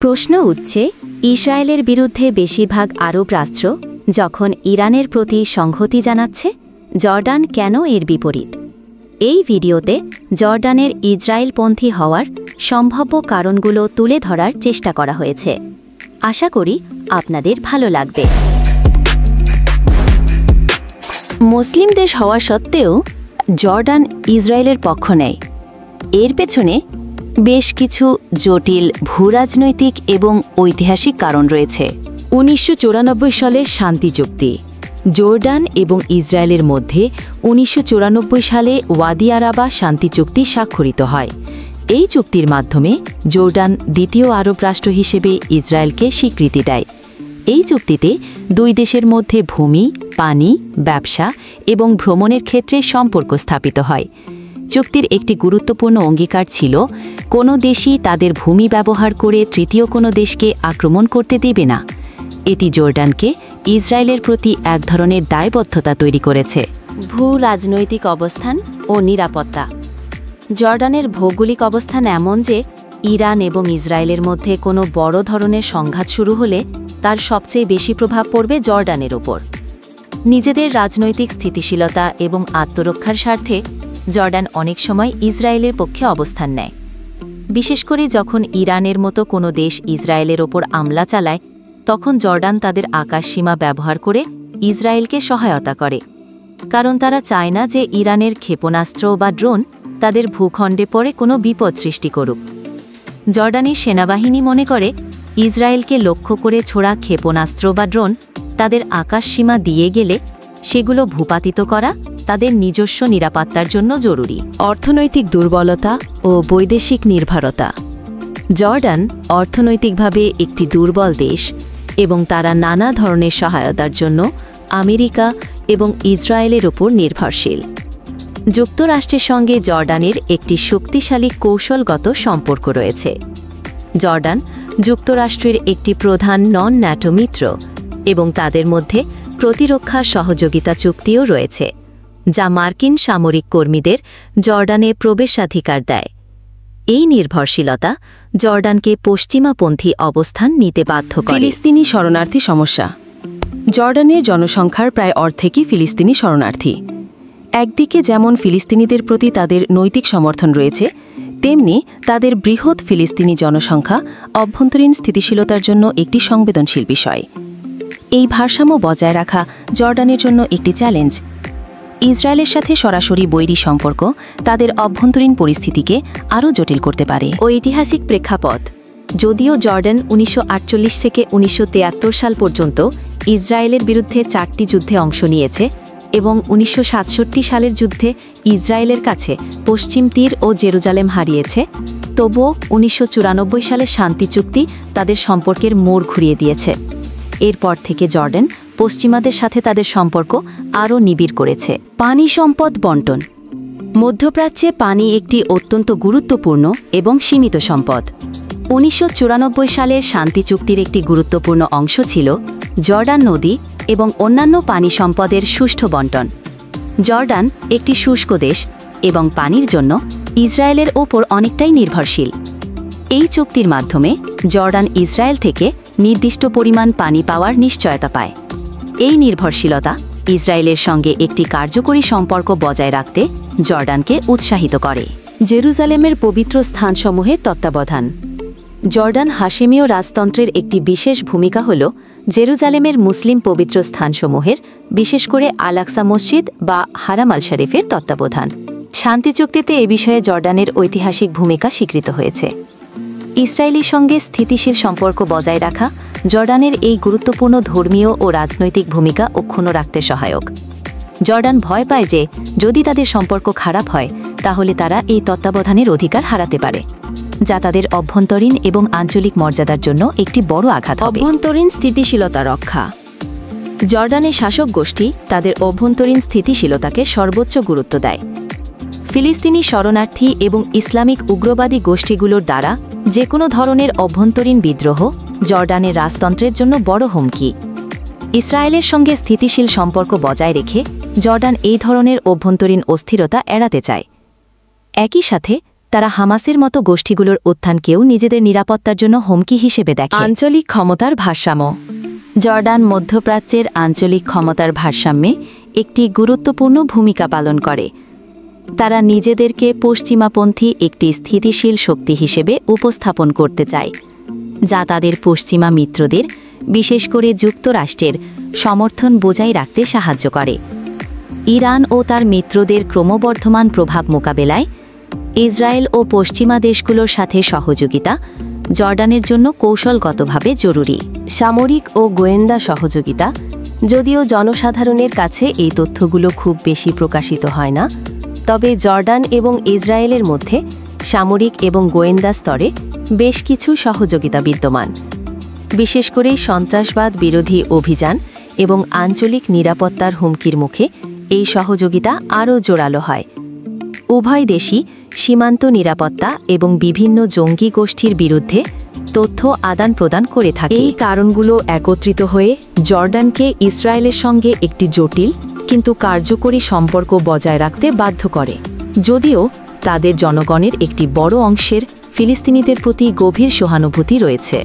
প্রশ্ন উঠছে, ইসরায়েলের বিরুদ্ধে বেশিরভাগ আরব রাষ্ট্র যখন ইরানের প্রতি সংহতি জানাচ্ছে, জর্ডান কেন এর বিপরীত? এই ভিডিওতে জর্ডানের ইসরায়েলপন্থী হওয়ার সম্ভাব্য কারণগুলো তুলে ধরার চেষ্টা করা হয়েছে। আশা করি আপনাদের ভালো লাগবে। মুসলিম দেশ হওয়া সত্ত্বেও জর্ডান ইসরায়েলের পক্ষ নেয়। এর পেছনে বেশ কিছু জটিল ভূরাজনৈতিক এবং ঐতিহাসিক কারণ রয়েছে। 1994 সালের শান্তি চুক্তি। জর্ডান এবং ইসরায়েলের মধ্যে 1994 সালে ওয়াদি আরাবা শান্তি চুক্তি স্বাক্ষরিত হয়। এই চুক্তির মাধ্যমে জর্ডান দ্বিতীয় আরব রাষ্ট্র হিসেবে ইসরায়েলকে স্বীকৃতি দেয়। এই চুক্তিতে দুই দেশের মধ্যে ভূমি, পানি, ব্যবসা এবং ভ্রমণের ক্ষেত্রে সম্পর্ক স্থাপিত হয়। চুক্তির একটি গুরুত্বপূর্ণ অঙ্গীকার ছিল, কোনো দেশই তাদের ভূমি ব্যবহার করে তৃতীয় কোনো দেশকে আক্রমণ করতে দেবে না। এটি জর্ডানকে ইসরায়েলের প্রতি এক ধরনের দায়বদ্ধতা তৈরি করেছে। ভূ রাজনৈতিক অবস্থান ও নিরাপত্তা। জর্ডানের ভৌগোলিক অবস্থান এমন যে ইরান এবং ইসরায়েলের মধ্যে কোনো বড় ধরনের সংঘাত শুরু হলে তার সবচেয়ে বেশি প্রভাব পড়বে জর্ডানের ওপর। নিজেদের রাজনৈতিক স্থিতিশীলতা এবং আত্মরক্ষার স্বার্থে জর্ডান অনেক সময় ইসরায়েলের পক্ষে অবস্থান নেয়, বিশেষ করে যখন ইরানের মতো কোনো দেশ ইসরায়েলের ওপর হামলা চালায়, তখন জর্ডান তাদের আকাশসীমা ব্যবহার করে ইসরায়েলকে সহায়তা করে, কারণ তারা চায় না যে ইরানের ক্ষেপণাস্ত্র বা ড্রোন তাদের ভূখণ্ডে পড়ে কোনো বিপদ সৃষ্টি করুক। জর্ডানের সেনাবাহিনী মনে করে, ইসরায়েলকে লক্ষ্য করে ছোড়া ক্ষেপণাস্ত্র বা ড্রোন তাদের আকাশসীমা দিয়ে গেলে সেগুলো ভূপাতিত করা তাদের নিজস্ব নিরাপত্তার জন্য জরুরি। অর্থনৈতিক দুর্বলতা ও বৈদেশিক নির্ভরতা। জর্ডান অর্থনৈতিকভাবে একটি দুর্বল দেশ এবং তারা নানা ধরনের সহায়তার জন্য আমেরিকা এবং ইসরায়েলের ওপর নির্ভরশীল। যুক্তরাষ্ট্রের সঙ্গে জর্ডানের একটি শক্তিশালী কৌশলগত সম্পর্ক রয়েছে। জর্ডান যুক্তরাষ্ট্রের একটি প্রধান নন ন্যাটো মিত্র এবং তাদের মধ্যে প্রতিরক্ষা সহযোগিতা চুক্তিও রয়েছে, যা মার্কিন সামরিক কর্মীদের জর্ডানে প্রবেশাধিকার দেয়। এই নির্ভরশীলতা জর্ডানকে পশ্চিমাপন্থী অবস্থান নিতে বাধ্য করে। ফিলিস্তিনি শরণার্থী সমস্যা। জর্ডানের জনসংখ্যার প্রায় অর্ধেকই ফিলিস্তিনি শরণার্থী। একদিকে যেমন ফিলিস্তিনিদের প্রতি তাদের নৈতিক সমর্থন রয়েছে, তেমনি তাদের বৃহৎ ফিলিস্তিনি জনসংখ্যা অভ্যন্তরীণ স্থিতিশীলতার জন্য একটি সংবেদনশীল বিষয়। এই ভারসাম্য বজায় রাখা জর্ডানের জন্য একটি চ্যালেঞ্জ। ইসরায়েলের সাথে সরাসরি বৈরী সম্পর্ক তাদের অভ্যন্তরীণ পরিস্থিতিকে আরও জটিল করতে পারে। ঐতিহাসিক প্রেক্ষাপট। যদিও জর্ডান 1948 থেকে 1973 সাল পর্যন্ত ইসরায়েলের বিরুদ্ধে 4টি যুদ্ধে অংশ নিয়েছে এবং 1967 সালের যুদ্ধে ইসরায়েলের কাছে পশ্চিম তীর ও জেরুজালেম হারিয়েছে, তবুও 1994 সালের শান্তি চুক্তি তাদের সম্পর্কের মোড় ঘুরিয়ে দিয়েছে। এরপর থেকে জর্ডান পশ্চিমাদের সাথে তাদের সম্পর্ক আরও নিবিড় করেছে। পানি সম্পদ বণ্টন। মধ্যপ্রাচ্যে পানি একটি অত্যন্ত গুরুত্বপূর্ণ এবং সীমিত সম্পদ। 1994 সালের শান্তি চুক্তির একটি গুরুত্বপূর্ণ অংশ ছিল জর্ডান নদী এবং অন্যান্য পানি সম্পদের সুষ্ঠু বণ্টন। জর্ডান একটি শুষ্ক দেশ এবং পানির জন্য ইসরায়েলের ওপর অনেকটাই নির্ভরশীল। এই চুক্তির মাধ্যমে জর্ডান ইসরায়েল থেকে নির্দিষ্ট পরিমাণ পানি পাওয়ার নিশ্চয়তা পায়। এই নির্ভরশীলতা ইসরায়েলের সঙ্গে একটি কার্যকরী সম্পর্ক বজায় রাখতে জর্ডানকে উৎসাহিত করে। জেরুজালেমের পবিত্র স্থানসমূহের তত্ত্বাবধান। জর্ডান হাশেমীয় রাজতন্ত্রের একটি বিশেষ ভূমিকা হল জেরুজালেমের মুসলিম পবিত্র স্থানসমূহের, বিশেষ করে আল-আকসা মসজিদ বা হারাম আল শরীফের তত্ত্বাবধান। শান্তি চুক্তিতে এ বিষয়ে জর্ডানের ঐতিহাসিক ভূমিকা স্বীকৃত হয়েছে। ইসরায়েলের সঙ্গে স্থিতিশীল সম্পর্ক বজায় রাখা জর্ডানের এই গুরুত্বপূর্ণ ধর্মীয় ও রাজনৈতিক ভূমিকা অক্ষুণ্ণ রাখতে সহায়ক। জর্ডান ভয় পায় যে যদি তাদের সম্পর্ক খারাপ হয় তাহলে তারা এই তত্ত্বাবধানের অধিকার হারাতে পারে, যা তাদের অভ্যন্তরীণ এবং আঞ্চলিক মর্যাদার জন্য একটি বড় আঘাত হবে। অভ্যন্তরীণ স্থিতিশীলতা রক্ষা। জর্ডানের শাসক গোষ্ঠী তাদের অভ্যন্তরীণ স্থিতিশীলতাকে সর্বোচ্চ গুরুত্ব দেয়। ফিলিস্তিনি শরণার্থী এবং ইসলামিক উগ্রবাদী গোষ্ঠীগুলোর দ্বারা যে কোনো ধরনের অভ্যন্তরীণ বিদ্রোহ জর্ডানের রাজতন্ত্রের জন্য বড় হুমকি। ইসরায়েলের সঙ্গে স্থিতিশীল সম্পর্ক বজায় রেখে জর্ডান এই ধরনের অভ্যন্তরীণ অস্থিরতা এড়াতে চায়। একই সাথে তারা হামাসের মতো গোষ্ঠীগুলোর উত্থানকেও নিজেদের নিরাপত্তার জন্য হুমকি হিসেবে দেখে। আঞ্চলিক ক্ষমতার ভারসাম্য। জর্ডান মধ্যপ্রাচ্যের আঞ্চলিক ক্ষমতার ভারসাম্যে একটি গুরুত্বপূর্ণ ভূমিকা পালন করে। তারা নিজেদেরকে পশ্চিমাপন্থী একটি স্থিতিশীল শক্তি হিসেবে উপস্থাপন করতে চায়, যা তাদের পশ্চিমা মিত্রদের, বিশেষ করে যুক্তরাষ্ট্রের সমর্থন বজায় রাখতে সাহায্য করে। ইরান ও তার মিত্রদের ক্রমবর্ধমান প্রভাব মোকাবেলায় ইসরায়েল ও পশ্চিমা দেশগুলোর সাথে সহযোগিতা জর্ডানের জন্য কৌশলগতভাবে জরুরি। সামরিক ও গোয়েন্দা সহযোগিতা। যদিও জনসাধারণের কাছে এই তথ্যগুলো খুব বেশি প্রকাশিত হয় না, তবে জর্ডান এবং ইসরায়েলের মধ্যে সামরিক এবং গোয়েন্দা স্তরে বেশ কিছু সহযোগিতা বিদ্যমান, বিশেষ করে সন্ত্রাসবাদ বিরোধী অভিযান এবং আঞ্চলিক নিরাপত্তার হুমকির মুখে এই সহযোগিতা আরও জোরালো হয়। উভয় দেশই সীমান্ত নিরাপত্তা এবং বিভিন্ন জঙ্গি গোষ্ঠীর বিরুদ্ধে তথ্য আদান প্রদান করে থাকে। এই কারণগুলো একত্রিত হয়ে জর্ডানকে ইসরায়েলের সঙ্গে একটি জটিল কিন্তু কার্যকরী সম্পর্ক বজায় রাখতে বাধ্য করে, যদিও তাদের জনগণের একটি বড় অংশের ফিলিস্তিনিদের প্রতি গভীর সহানুভূতি রয়েছে।